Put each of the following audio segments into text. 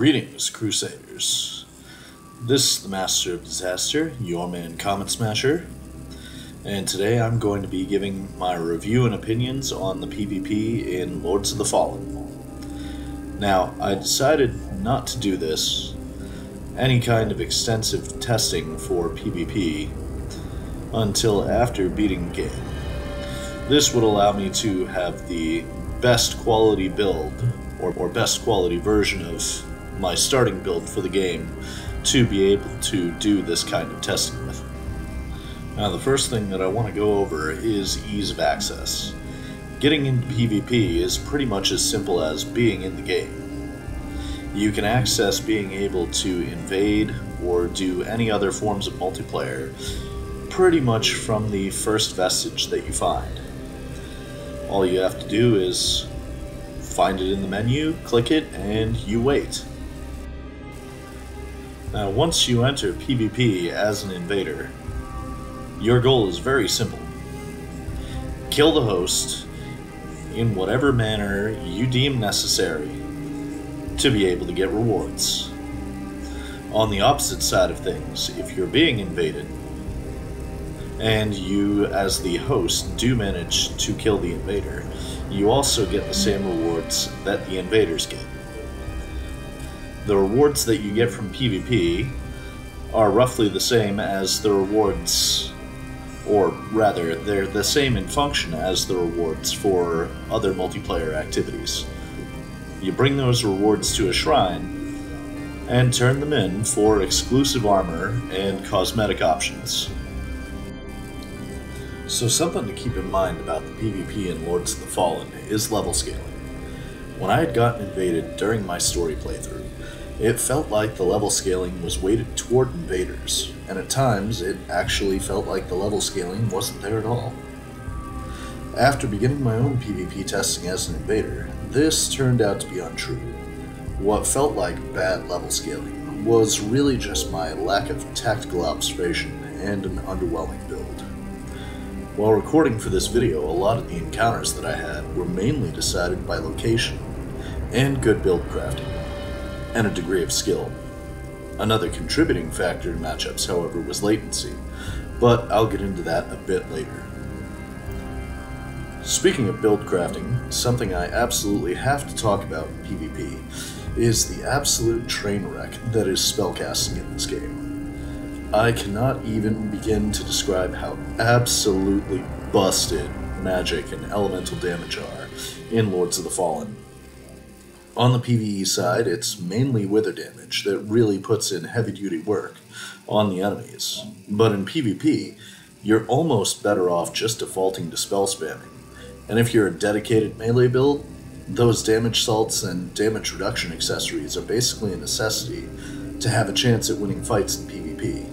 Greetings, Crusaders. This is the Master of Disaster, your man Comet Smasher, and today I'm going to be giving my review and opinions on the PvP in Lords of the Fallen. Now, I decided not to do any kind of extensive testing for PvP until after beating the game. This would allow me to have the best quality build, or best quality version of my starting build for the game, to be able to do this kind of testing with. Now, the first thing that I want to go over is ease of access. Getting into PvP is pretty much as simple as being in the game. You can access being able to invade or do any other forms of multiplayer pretty much from the first vestige that you find. All you have to do is find it in the menu, click it, and you wait. Now, once you enter PvP as an invader, your goal is very simple. Kill the host in whatever manner you deem necessary to be able to get rewards. On the opposite side of things, if you're being invaded, and you as the host do manage to kill the invader, you also get the same rewards that the invaders get. The rewards that you get from PvP are roughly the same as the rewards, or rather, they're the same in function as the rewards for other multiplayer activities. You bring those rewards to a shrine and turn them in for exclusive armor and cosmetic options. So something to keep in mind about the PvP in Lords of the Fallen is level scaling. When I had gotten invaded during my story playthrough, it felt like the level scaling was weighted toward invaders, and at times it actually felt like the level scaling wasn't there at all. After beginning my own PvP testing as an invader, this turned out to be untrue. What felt like bad level scaling was really just my lack of tactical observation and an underwhelming build. While recording for this video, a lot of the encounters that I had were mainly decided by location and good build crafting, and a degree of skill. Another contributing factor to matchups, however, was latency, but I'll get into that a bit later. Speaking of build crafting, something I absolutely have to talk about in PvP is the absolute train wreck that is spellcasting in this game. I cannot even begin to describe how absolutely busted magic and elemental damage are in Lords of the Fallen. On the PvE side, it's mainly wither damage that really puts in heavy-duty work on the enemies. But in PvP, you're almost better off just defaulting to spell spamming. And if you're a dedicated melee build, those damage salts and damage reduction accessories are basically a necessity to have a chance at winning fights in PvP.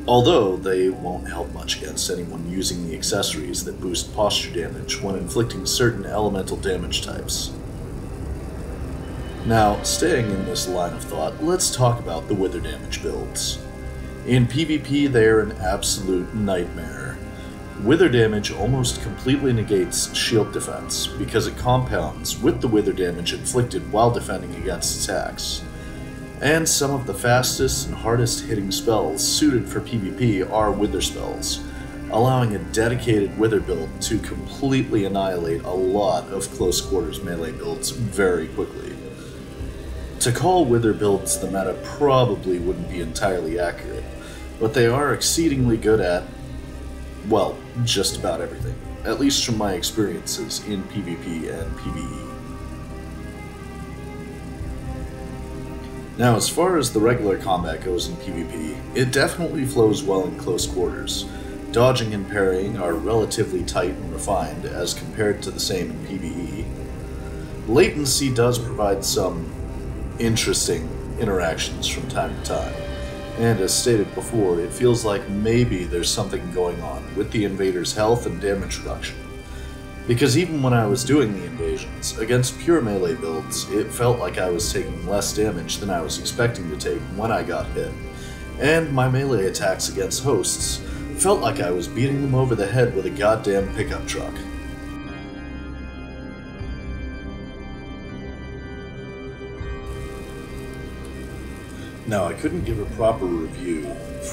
Although they won't help much against anyone using the accessories that boost posture damage when inflicting certain elemental damage types. Now, staying in this line of thought, let's talk about the wither damage builds. In PvP, they're an absolute nightmare. Wither damage almost completely negates shield defense, because it compounds with the wither damage inflicted while defending against attacks. And some of the fastest and hardest hitting spells suited for PvP are wither spells, allowing a dedicated wither build to completely annihilate a lot of close quarters melee builds very quickly. To call wither builds the meta probably wouldn't be entirely accurate, but they are exceedingly good at, well, just about everything, at least from my experiences in PvP and PvE. Now, as far as the regular combat goes in PvP, it definitely flows well in close quarters. Dodging and parrying are relatively tight and refined as compared to the same in PvE. Latency does provide some interesting interactions from time to time, and as stated before, it feels like maybe there's something going on with the invader's health and damage reduction. Because even when I was doing the invasions, against pure melee builds, it felt like I was taking less damage than I was expecting to take when I got hit, and my melee attacks against hosts felt like I was beating them over the head with a goddamn pickup truck. Now, I couldn't give a proper review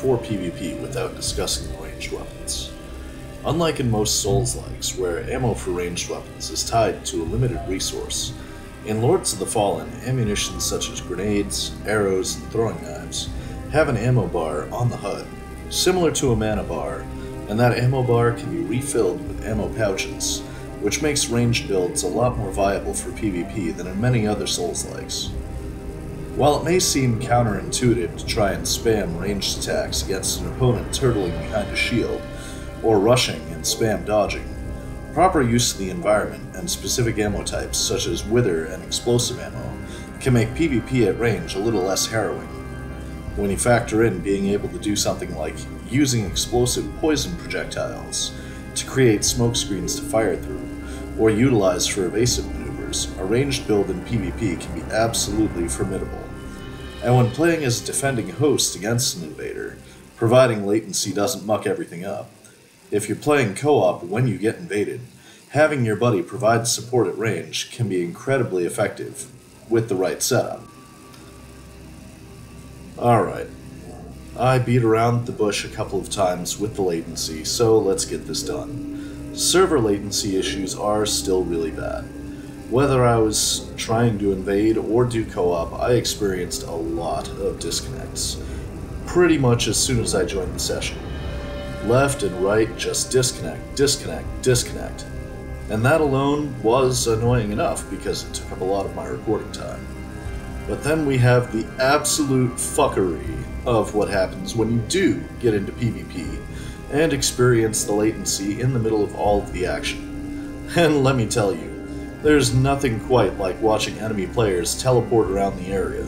for PvP without discussing the ranged weapons. Unlike in most Souls-likes, where ammo for ranged weapons is tied to a limited resource, in Lords of the Fallen, ammunition such as grenades, arrows, and throwing knives have an ammo bar on the HUD, similar to a mana bar, and that ammo bar can be refilled with ammo pouches, which makes ranged builds a lot more viable for PvP than in many other Souls-likes. While it may seem counterintuitive to try and spam ranged attacks against an opponent turtling behind a shield, or rushing and spam dodging, proper use of the environment and specific ammo types such as wither and explosive ammo can make PvP at range a little less harrowing. When you factor in being able to do something like using explosive poison projectiles to create smoke screens to fire through, or utilize for evasive maneuvers, a ranged build in PvP can be absolutely formidable. And when playing as a defending host against an invader, providing latency doesn't muck everything up, if you're playing co-op when you get invaded, having your buddy provide support at range can be incredibly effective with the right setup. Alright, I beat around the bush a couple of times with the latency, so let's get this done. Server latency issues are still really bad. Whether I was trying to invade or do co-op, I experienced a lot of disconnects, pretty much as soon as I joined the session. Left and right just disconnect, disconnect, disconnect. And that alone was annoying enough because it took up a lot of my recording time. But then we have the absolute fuckery of what happens when you do get into PvP and experience the latency in the middle of all of the action. And let me tell you, there's nothing quite like watching enemy players teleport around the area,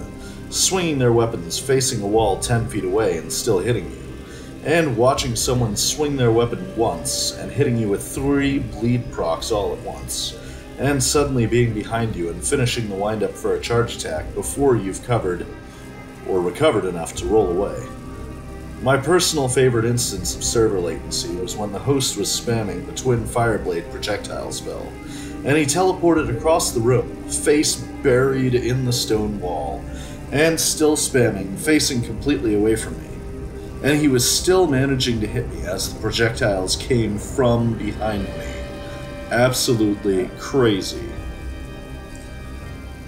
swinging their weapons facing a wall 10 feet away and still hitting you, and watching someone swing their weapon once and hitting you with 3 bleed procs all at once, and suddenly being behind you and finishing the windup for a charge attack before you've covered or recovered enough to roll away. My personal favorite instance of server latency was when the host was spamming the twin fireblade projectile spell, and he teleported across the room, face buried in the stone wall, and still spamming, facing completely away from me. And he was still managing to hit me as the projectiles came from behind me. Absolutely crazy.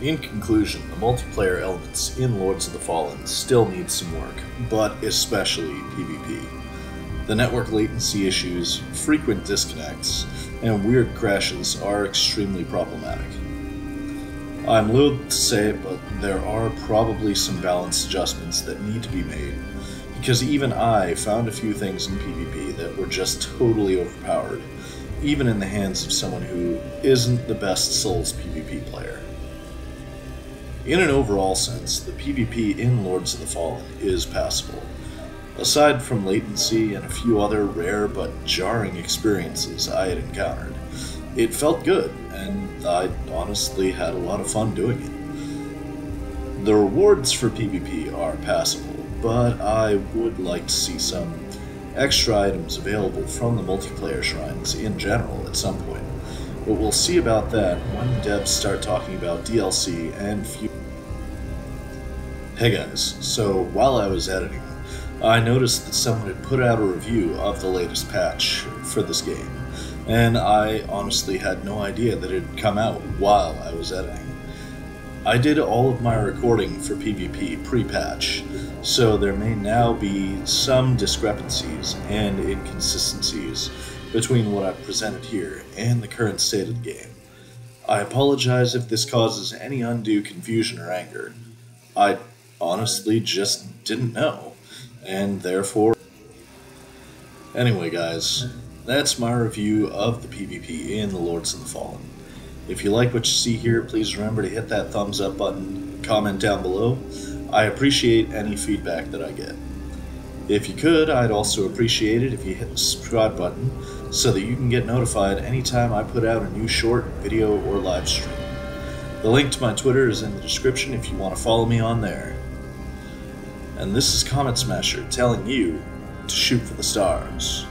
In conclusion, the multiplayer elements in Lords of the Fallen still need some work, but especially PvP. The network latency issues, frequent disconnects, and weird crashes are extremely problematic. I'm loath to say it, but there are probably some balance adjustments that need to be made, because even I found a few things in PvP that were just totally overpowered, even in the hands of someone who isn't the best Souls PvP player. In an overall sense, the PvP in Lords of the Fallen is passable. Aside from latency and a few other rare but jarring experiences I had encountered, it felt good, and I honestly had a lot of fun doing it. The rewards for PvP are passable, but I would like to see some extra items available from the multiplayer shrines in general at some point, but we'll see about that when devs start talking about DLC and future. Hey guys, so while I was editing, I noticed that someone had put out a review of the latest patch for this game, and I honestly had no idea that it had come out while I was editing. I did all of my recording for PvP pre-patch, so there may now be some discrepancies and inconsistencies between what I've presented here and the current state of the game. I apologize if this causes any undue confusion or anger. I honestly just didn't know, and therefore... Anyway guys, that's my review of the PvP in the Lords of the Fallen. If you like what you see here, please remember to hit that thumbs up button, comment down below. I appreciate any feedback that I get. If you could, I'd also appreciate it if you hit the subscribe button so that you can get notified anytime I put out a new short, video, or live stream. The link to my Twitter is in the description if you want to follow me on there. And this is Comet Smasher telling you to shoot for the stars.